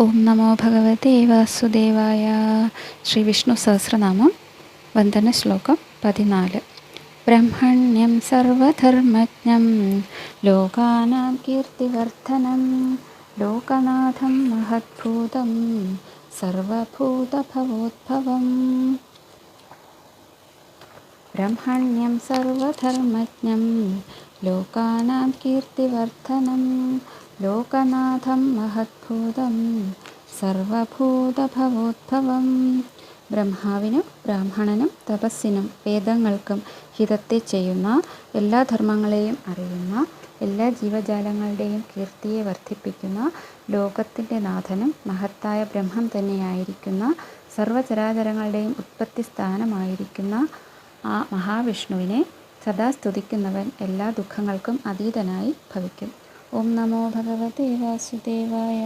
ഓം നമോ ഭഗവതേ വാസുദേവായ. ശ്രീ വിഷ്ണു സഹസ്രനാമം വന്ദന ശ്ലോകം 14. ബ്രഹ്മണ്യം സർവധർമ്മജ്ഞം ലോകാനാം കീർത്തിവർദ്ധനം ലോകനാഥം മഹദ്ഭൂതം സർവഭൂതഭവോദ്ഭവം. ബ്രഹ്മണ്യം സർവധർമ്മജ്ഞം ലോകാനാം കീർത്തിവർദ്ധനം ലോകനാഥം മഹദ്ഭൂതം സർവഭൂതഭവോദ്ഭവം. ബ്രഹ്മാവിനും ബ്രാഹ്മണനും തപസ്സിനും വേദങ്ങൾക്കും ഹിതത്തെ ചെയ്യുന്ന, എല്ലാ ധർമ്മങ്ങളെയും അറിയുന്ന, എല്ലാ ജീവജാലങ്ങളുടെയും കീർത്തിയെ വർദ്ധിപ്പിക്കുന്ന, ലോകത്തിൻ്റെ നാഥനും മഹത്തായ ബ്രഹ്മം തന്നെയായിരിക്കുന്ന, സർവചരാചരങ്ങളുടെയും ഉത്പത്തി സ്ഥാനമായിരിക്കുന്ന ആ മഹാവിഷ്ണുവിനെ സദാ സ്തുതിക്കുന്നവൻ എല്ലാ ദുഃഖങ്ങൾക്കും അതീതനായി ഭവിക്കും. ഓം നമോ ഭഗവതേ വാസുദേവായ.